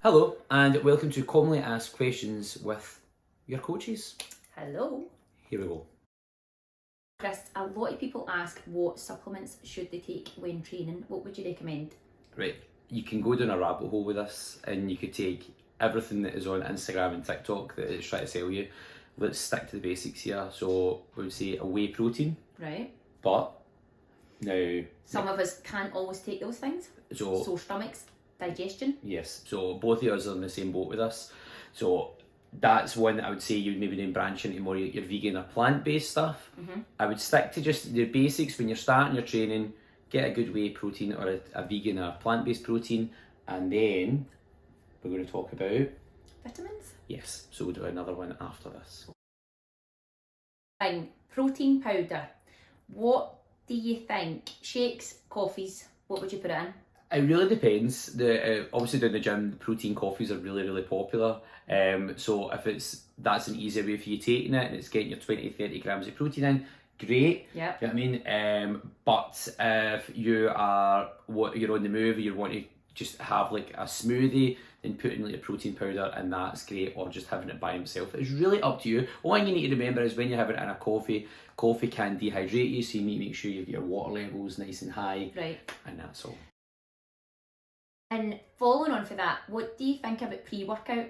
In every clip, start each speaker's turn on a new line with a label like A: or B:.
A: Hello, and welcome to Commonly Asked Questions with your coaches.
B: Hello.
A: Here we go.
B: Chris, a lot of people ask what supplements should they take when training. What would you recommend?
A: Right, you can go down a rabbit hole with this and you could take everything that is on Instagram and TikTok that is trying to sell you. Let's stick to the basics here. So we would say a whey protein,
B: Right.
A: but now...
B: Some of us can't always take those things.
A: So
B: Sore stomachs, digestion.
A: yes, so both of us are in the same boat with this. So that's one that I would say you would maybe then branch into more your vegan or plant-based stuff. I would stick to just the basics when you're starting your training. Get a good whey protein or a vegan or plant-based protein, and then we're going to talk about
B: Vitamins.
A: yes. So we'll do another one after this.
B: Fine. Protein powder. What do you think? Shakes, coffees, what would you put it in?
A: It really depends. Obviously down the gym, the protein coffees are really popular. So if that's an easier way for you taking it and it's getting your 20-30 grams of protein in, great.
B: Yeah.
A: You know what I mean? But if you're on the move, you want to just have like a smoothie, then put in like a protein powder and that's great, or just having it by himself. It's really up to you. One thing you need to remember is when you're having it in a coffee can dehydrate you, so you need to make sure you get your water levels nice and high.
B: Right.
A: And that's all.
B: And following on for that, what do you think about pre-workout?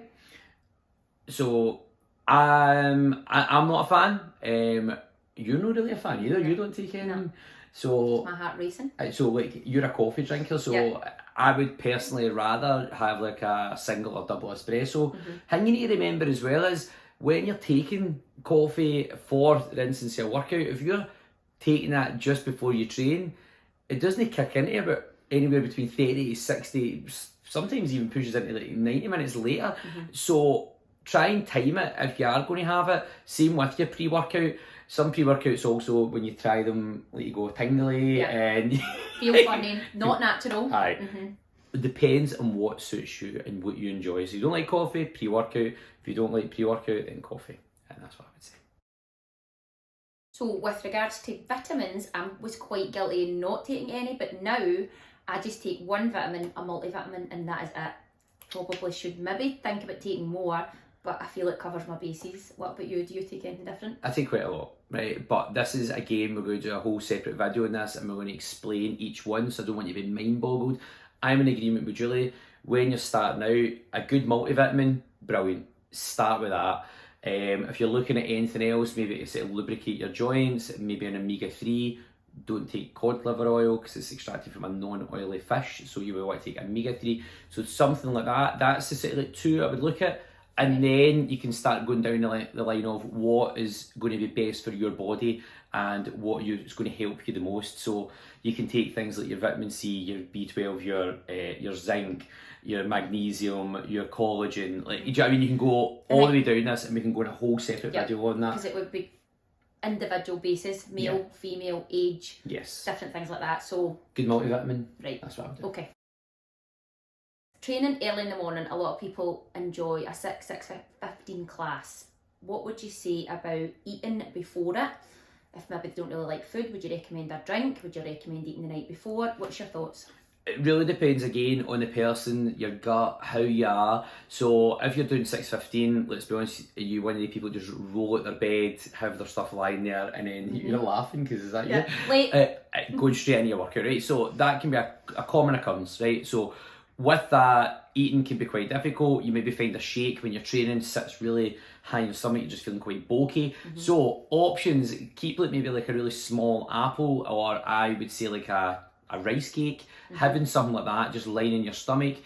A: So I'm not a fan. You're not really a fan either. You don't take any.
B: No.
A: So
B: My heart racing.
A: so like you're a coffee drinker, so
B: Yeah.
A: I would personally rather have like a single or double espresso. Thing you need to remember as well is when you're taking coffee for instance a workout, if you're taking that just before you train, it doesn't kick into about anywhere between 30 to 60, sometimes even pushes into like 90 minutes later. So try and time it if you are going to have it. Same with your pre-workout. Some pre-workouts also, when you try them, like you go tingly and
B: Feel funny, not natural.
A: Aye. It depends on what suits you and what you enjoy. So you don't like coffee, pre-workout. If you don't like pre-workout, then coffee. And that's what I would say.
B: So with regards to vitamins, I was quite guilty in not taking any, but now I just take one vitamin, a multivitamin, and that is it. Probably should maybe think about taking more, but I feel it covers my bases. What about you? Do you take anything different?
A: I take quite a lot, right? But this is, again, we're going to do a whole separate video on this and we're going to explain each one, so I don't want you to be mind boggled. I'm in agreement with Julie. When you're starting out, a good multivitamin, brilliant. Start with that. If you're looking at anything else, maybe to lubricate your joints, maybe an omega-3, don't take cod liver oil because it's extracted from a non-oily fish, so you will want to take omega-3. So something like that, that's the sort of like two I would look at. And then you can start going down the line of what is going to be best for your body and what is going to help you the most. So you can take things like your vitamin C, your B12, your zinc, your magnesium, your collagen. Like, do you know what I mean? You can go all the way down this, and we can go in a whole separate video on that.
B: Because it would be individual basis, male, female, age,
A: Yes.
B: different things like that. So
A: Good multivitamin.
B: right.
A: That's what I would do.
B: Okay. Training early in the morning, a lot of people enjoy a 6:15 class. What would you say about eating before it? If maybe they don't really like food, would you recommend a drink? Would you recommend eating the night before? What's your thoughts?
A: It really depends again on the person, your gut, how you are. So if you're doing 6:15, let's be honest, you one of the people just roll out their bed, have their stuff lying there, and then you're laughing because is that you?
B: Late.
A: Going straight into your workout, right? So that can be a common occurrence, right? So with that, eating can be quite difficult. You maybe find a shake when you're training sits really high in your stomach, you're just feeling quite bulky. So options, keep like maybe like a really small apple, or I would say like a rice cake, having something like that, just lying in your stomach.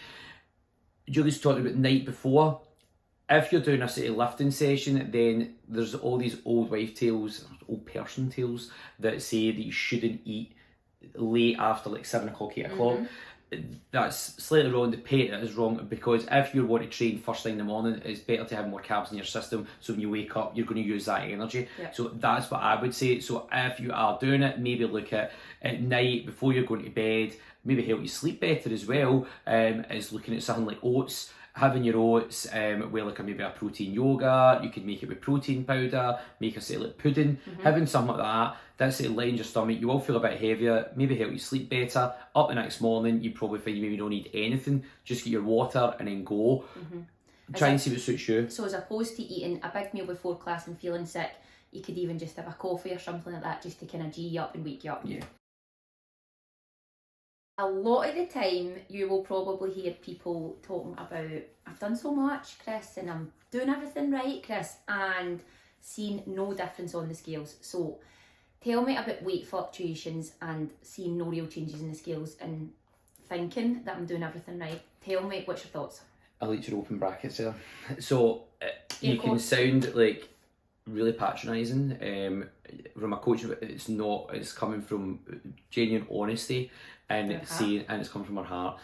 A: Julie's talked about night before. If you're doing a sort of lifting session, then there's all these old wife tales, old person tales that say that you shouldn't eat late after like 7 o'clock, 8 o'clock. That's slightly wrong. The paint is wrong, because if you want to train first thing in the morning, it's better to have more carbs in your system, so when you wake up you're going to use that energy. So that's what I would say. So if you are doing it, maybe look at night before you're going to bed, maybe help you sleep better as well, is looking at something like oats. Having your oats with like maybe a protein yogurt, you could make it with protein powder, make a say like pudding, having something like that, that's it, line your stomach, you will feel a bit heavier, maybe help you sleep better. Up the next morning, you probably find you maybe don't need anything, just get your water and then go. Try and see what suits you.
B: So as opposed to eating a big meal before class and feeling sick, you could even just have a coffee or something like that just to kind of G you up and wake you up.
A: Yeah.
B: A lot of the time, you will probably hear people talking about, I've done so much, Chris, and I'm doing everything right, Chris, and seeing no difference on the scales. So tell me about weight fluctuations and seeing no real changes in the scales and thinking that I'm doing everything right. Tell me, what's your thoughts?
A: I'll eat your open brackets there. So
B: Yeah,
A: you can sound like really patronising. From a coach, it's not. It's coming from genuine honesty and saying, and it's coming from her heart.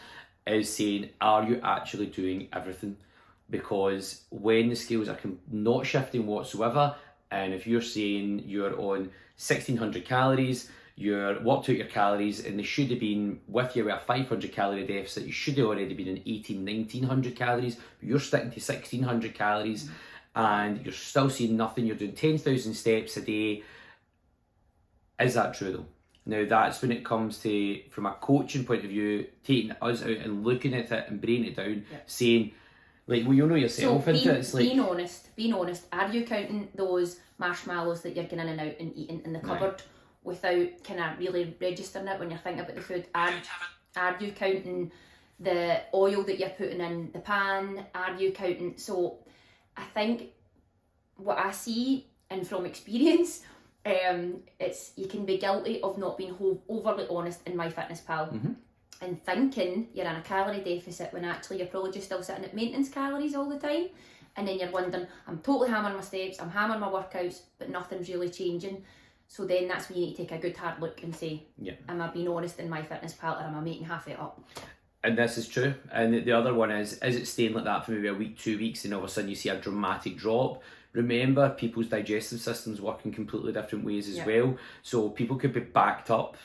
A: Is saying, are you actually doing everything? Because when the scales are not shifting whatsoever, and if you're saying you're on 1,600 calories, you're worked out your calories, and they should have been with you with a 500 calorie deficit, you should have already been in 1,900 calories, but you're sticking to 1,600 calories, and you're still seeing nothing, you're doing 10,000 steps a day. Is that true though? Now that's when it comes to, from a coaching point of view, taking us out and looking at it and breaking it down, saying, like, well, you know yourself
B: so
A: into it. It's like,
B: being honest, are you counting those marshmallows that you're going in and out and eating in the cupboard without kind of really registering it when you're thinking about the food? Are you counting the oil that you're putting in the pan? Are you counting? So I think what I see, and from experience, it's you can be guilty of not being overly honest in MyFitnessPal and thinking you're in a calorie deficit when actually you're probably just still sitting at maintenance calories all the time, and then you're wondering, I'm totally hammering my steps, I'm hammering my workouts, but nothing's really changing. So then that's when you need to take a good hard look and say, am I being honest in MyFitnessPal, or am I making half it up?
A: And this is true. And the other one is it staying like that for maybe a week, 2 weeks, and all of a sudden you see a dramatic drop? Remember, people's digestive systems work in completely different ways as well. So people could be backed up,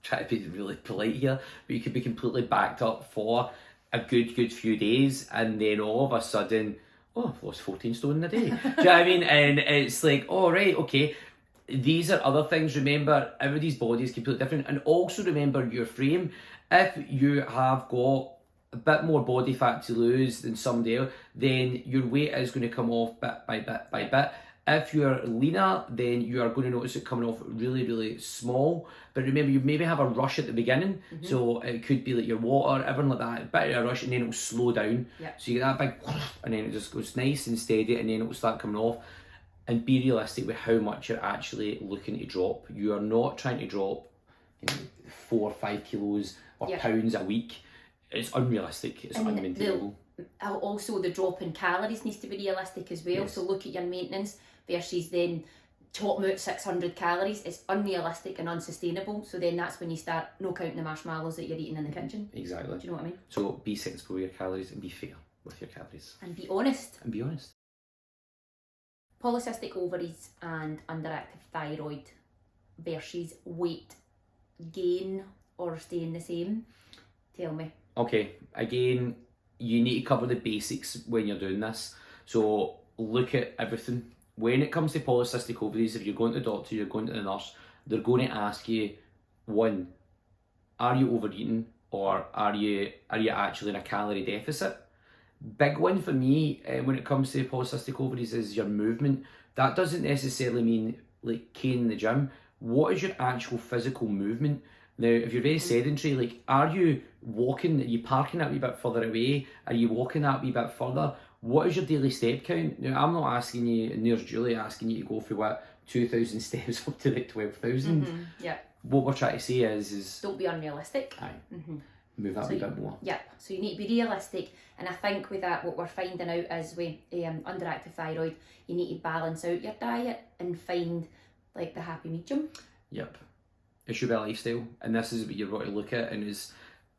A: try to be really polite here, but you could be completely backed up for a good few days, and then all of a sudden, oh, I've lost 14 stone in a day. Do you know what I mean? And it's like, oh, right, okay. These are other things. Remember, everybody's body is completely different. And also remember your frame. If you have got a bit more body fat to lose than somebody else, then your weight is going to come off bit by bit by bit. If you're leaner, then you are going to notice it coming off really, really small. But remember, you maybe have a rush at the beginning. So it could be like your water, everything like that, a bit of a rush, and then it'll slow down. So you get that big, and then it just goes nice and steady, and then it'll start coming off. And be realistic with how much you're actually looking to drop. You are not trying to drop 4 or 5 kilos or pounds a week. It's unrealistic. It's unmaintainable.
B: Also, the drop in calories needs to be realistic as well. So look at your maintenance versus then chopping out 600 calories. It's unrealistic and unsustainable. So then that's when you start no counting the marshmallows that you're eating in the kitchen.
A: Exactly.
B: Do you know what I mean?
A: So be sensible with your calories and be fair with your calories.
B: And be honest.
A: And be honest.
B: Polycystic ovaries and underactive thyroid versus weight gain or staying the same. Tell me.
A: Okay, again, you need to cover the basics when you're doing this. So look at everything. When it comes to polycystic ovaries, if you're going to the doctor, you're going to the nurse, they're going to ask you, one, are you overeating, or are you actually in a calorie deficit? Big one for me when it comes to polycystic ovaries is your movement. That doesn't necessarily mean like caning the gym. What is your actual physical movement? Now, if you're very sedentary, like, are you walking? Are you parking that wee bit further away? Are you walking that wee bit further? What is your daily step count? Now, I'm not asking you, and there's Julie asking you to go for what, 2,000 steps up to like 12,000.
B: Yeah.
A: What we're trying to say is
B: don't be unrealistic.
A: Aye. Move that a bit more.
B: Yeah, so you need to be realistic, and I think with that, what we're finding out is with underactive thyroid, you need to balance out your diet and find like the happy medium.
A: Yep, it should be a lifestyle, and this is what you've got to look at. And is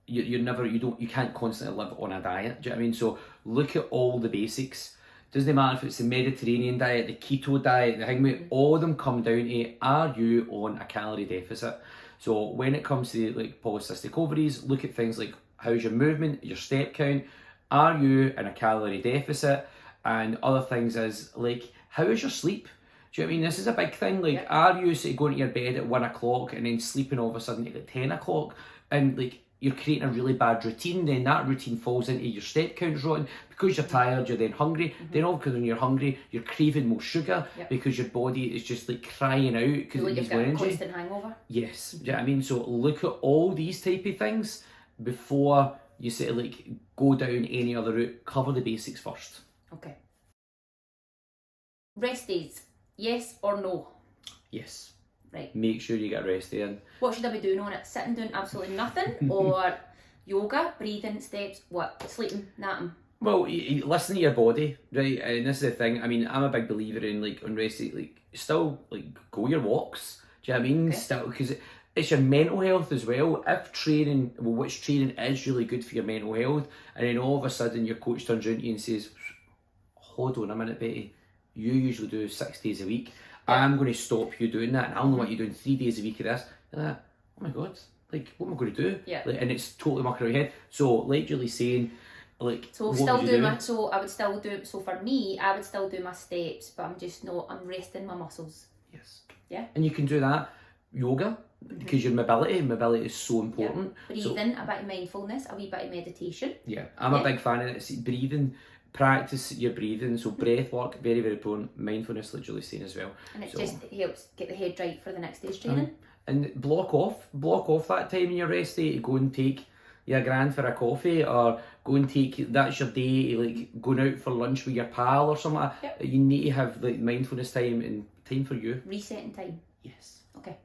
A: you can't constantly live on a diet. Do you know what I mean? So look at all the basics. Doesn't matter if it's the Mediterranean diet, the keto diet, the thing. All of them come down to, are you on a calorie deficit? So when it comes to like polycystic ovaries, look at things like how's your movement, your step count, are you in a calorie deficit, and other things is like how is your sleep? Do you know what I mean? This is a big thing. Like, are you say going to your bed at 1 o'clock and then sleeping all of a sudden at like 10 o'clock, and like you're creating a really bad routine, then that routine falls into your step count's rotten because you're tired, you're then hungry. Then all because when you're hungry, you're craving more sugar because your body is just like crying out because it needs more energy.
B: Constant hangover.
A: Yes, do you know what I mean? So look at all these type of things before you sort of like go down any other route. Cover the basics first.
B: Okay. Rest days, yes or no?
A: Yes.
B: Right.
A: Make sure you get a rest day in.
B: What should I be doing on it? Sitting doing absolutely nothing, or yoga, breathing, steps, what? Sleeping, napping?
A: Well, you listen to your body, right? And this is the thing. I mean, I'm a big believer in like on rest day, like still like go your walks. Do you know what I mean?
B: Okay.
A: Still, because it's your mental health as well. If training, well, which training is really good for your mental health, and then all of a sudden your coach turns around to you and says, "Hold on a minute, Betty. You usually do 6 days a week. I'm going to stop you doing that, and I'll know what you're doing 3 days a week of this." And like, oh my god, like what am I going to do?
B: Yeah.
A: Like, and it's totally mucking around your head. So, like Julie's saying, like,
B: So
A: what
B: still
A: would you
B: do
A: do?
B: my, so I would still do, so for me, I would still do my steps, but I'm just not, I'm resting my muscles.
A: Yes.
B: Yeah.
A: And you can do that. Yoga, because your mobility is so important.
B: Breathing, a bit of mindfulness, a wee bit of meditation.
A: Yeah, I'm a big fan of it. See, breathing, practice your breathing. So breath work, very, very important. Mindfulness, like Julie's saying as well.
B: And it just helps get the head right for the next day's training.
A: And block off that time in your rest day to go and take your grand for a coffee, or go and take, that's your day, like going out for lunch with your pal or something like that. You need to have like mindfulness time and time for you.
B: Resetting time.
A: Yes.
B: Okay.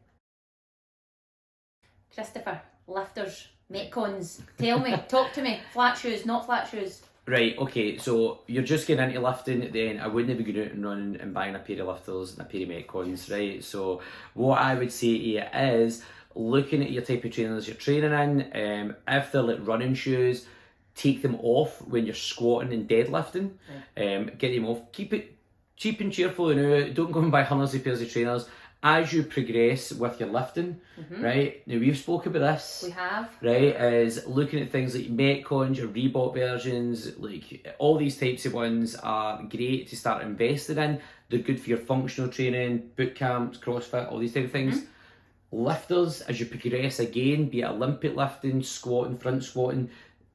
B: Christopher, lifters, metcons, tell me, talk to me, flat shoes, not flat shoes.
A: Right, okay, so you're just getting into lifting, then I wouldn't be going out and running and buying a pair of lifters and a pair of metcons, right? So what I would say to you is looking at your type of trainers you're training in, if they're like running shoes, take them off when you're squatting and deadlifting, get them off, keep it cheap and cheerful, don't go and buy hundreds of pairs of trainers. As you progress with your lifting, right, now we've spoken about this.
B: We have.
A: Right, is looking at things like Metcons, your Reebok versions, like all these types of ones are great to start investing in. They're good for your functional training, boot camps, CrossFit, all these type of things. Lifters, as you progress again, be it Olympic lifting, squatting, front squatting,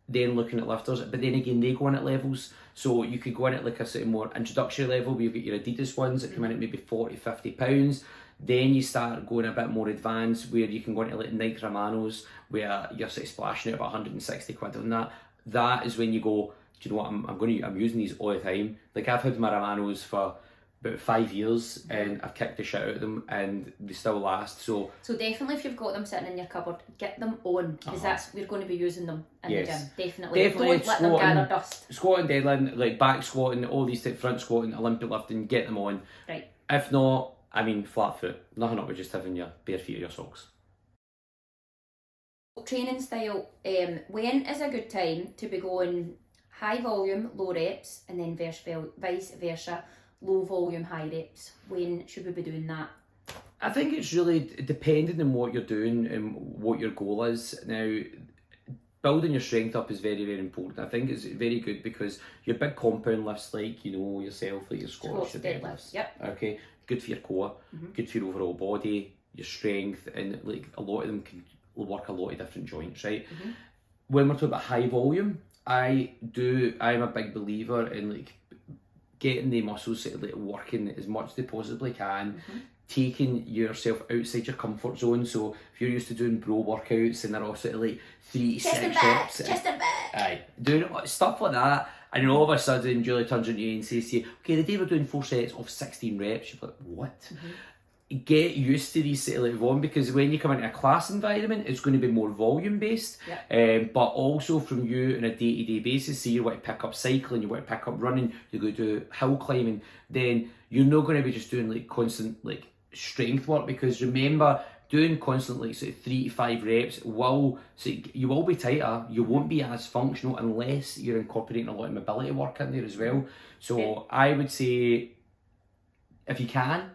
A: then looking at lifters, but then again they go in at levels. So you could go in at like a sort of more introductory level where you've got your Adidas ones that come in at maybe £40-50. Then you start going a bit more advanced where you can go into like Nike Romanos where you're sort of splashing out about 160 quid on that. That is when you go, do you know what, I'm using these all the time. Like I've had my Romanos for about 5 years and I've kicked the shit out of them and they still last. So
B: definitely if you've got them sitting in your cupboard, get them on, because that's, we're going to be using them in the gym. Definitely don't let them gather dust.
A: Squatting, deadlifting, like back squatting, all these type, front squatting, Olympic lifting, get them on.
B: Right.
A: If not, I mean flat foot, nothing up with just having your bare feet or your socks.
B: Training style, when is a good time to be going high volume, low reps, and then vice versa, low volume, high reps? When should we be doing that?
A: I think it's really depending on what you're doing and what your goal is. Now, building your strength up is very, very important. I think it's very good because your big compound lifts, like yourself, like your squats, your deadlifts.
B: Yep.
A: Okay, good for your core, good for your overall body, your strength, and like a lot of them can work a lot of different joints, right? When we're talking about high volume, I'm a big believer in like getting the muscles sort of like working as much as they possibly can. Taking yourself outside your comfort zone. So if you're used to doing bro workouts and they're all sort of like 3 to 6 reps,
B: chest and back,
A: aye, doing stuff like that, and then all of a sudden Julie turns on you and says to you, okay, the day we're doing 4 sets of 16 reps, you're like, what? Get used to these sort of like volume, because when you come into a class environment, it's going to be more volume based, but also from you on a day-to-day basis. So you want to pick up cycling, you want to pick up running, you're going to do hill climbing, then you're not going to be just doing like constant like strength work, because remember, doing constant like sort of 3 to 5 reps you will be tighter, you won't be as functional unless you're incorporating a lot of mobility work in there as well. So I would say if you can,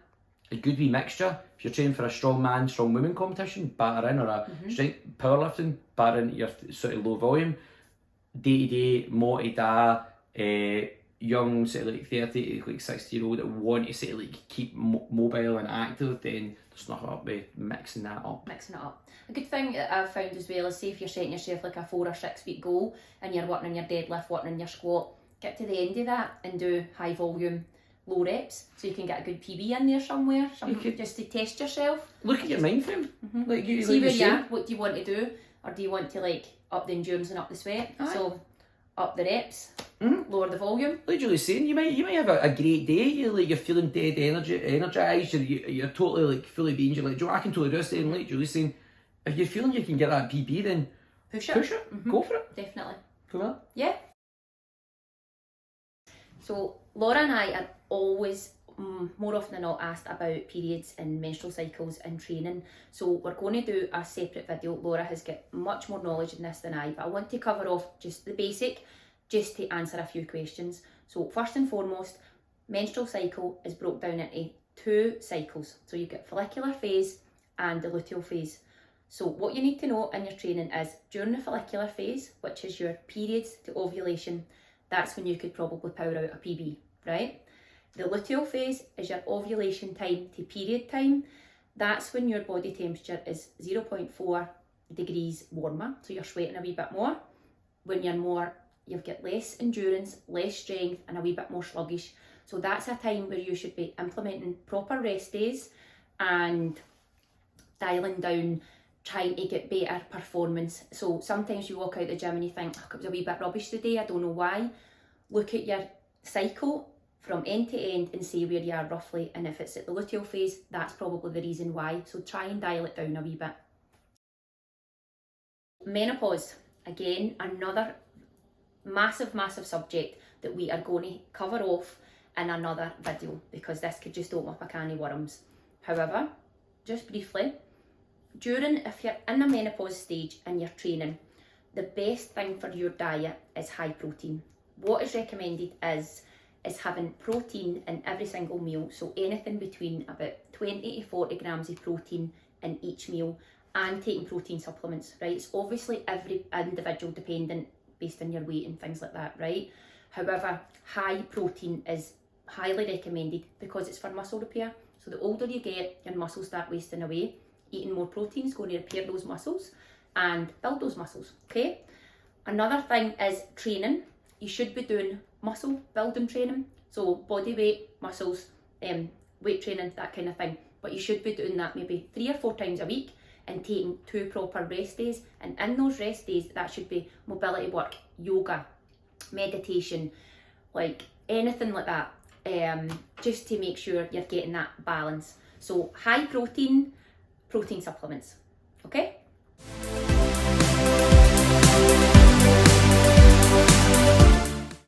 A: a good wee mixture. if you're training for a strong man, strong woman competition, batter in, or a strength powerlifting, batter in your sort of low volume, day to day, multi da, young sort of like 30 to like 60-year-old that want to sort of like keep mobile and active, then there's nothing up with mixing that up.
B: Mixing it up. A good thing that I've found as well is, say if you're setting yourself like a 4 or 6 week goal and you're working on your deadlift, working on your squat, get to the end of that and do high volume, low reps, so you can get a good PB in there somewhere, just to test yourself.
A: Look at your mind frame. Like you,
B: see
A: like
B: where you are, what do you want to do, or do you want to like up the endurance and up the sweat?
A: Aye.
B: So up the reps, lower the volume.
A: Like Julie's saying, you might have a great day. You're feeling dead energized. You're totally like fully being. You're like, Joe, I can totally do this. And like Julie's saying, if you're feeling you can get that PB, then
B: push it.
A: Go for it.
B: Definitely.
A: Come on.
B: Yeah. So Laura and I are always more often than not asked about periods and menstrual cycles and training. So we're going to do a separate video. Laura has got much more knowledge in this than I, but I want to cover off just the basic, just to answer a few questions. So first and foremost, menstrual cycle is broke down into 2 cycles. So you get follicular phase and the luteal phase. So what you need to know in your training is during the follicular phase, which is your periods to ovulation, that's when you could probably power out a PB, right? The luteal phase is your ovulation time to period time. That's when your body temperature is 0.4 degrees warmer, so you're sweating a wee bit more. When you've got less endurance, less strength, and a wee bit more sluggish. So that's a time where you should be implementing proper rest days and dialing down, trying to get better performance. So sometimes you walk out the gym and you think, oh, it was a wee bit rubbish today, I don't know why. Look at your cycle from end to end and see where you are roughly, and if it's at the luteal phase, that's probably the reason why. So try and dial it down a wee bit. Menopause, again, another massive subject that we are going to cover off in another video, because this could just open up a can of worms. However, just briefly, if you're in a menopause stage and you're training, the best thing for your diet is high protein. What is recommended is having protein in every single meal, so anything between about 20 to 40 grams of protein in each meal, and taking protein supplements, right? It's obviously every individual dependent based on your weight and things like that, right? However, high protein is highly recommended because it's for muscle repair. So the older you get, your muscles start wasting away. Eating more protein is going to repair those muscles and build those muscles, okay? Another thing is training. You should be doing muscle building training, so body weight, muscles, weight training, that kind of thing. But you should be doing that maybe 3 or 4 times a week and taking 2 proper rest days. And in those rest days, that should be mobility work, yoga, meditation, like anything like that, just to make sure you're getting that balance. So high protein supplements, okay?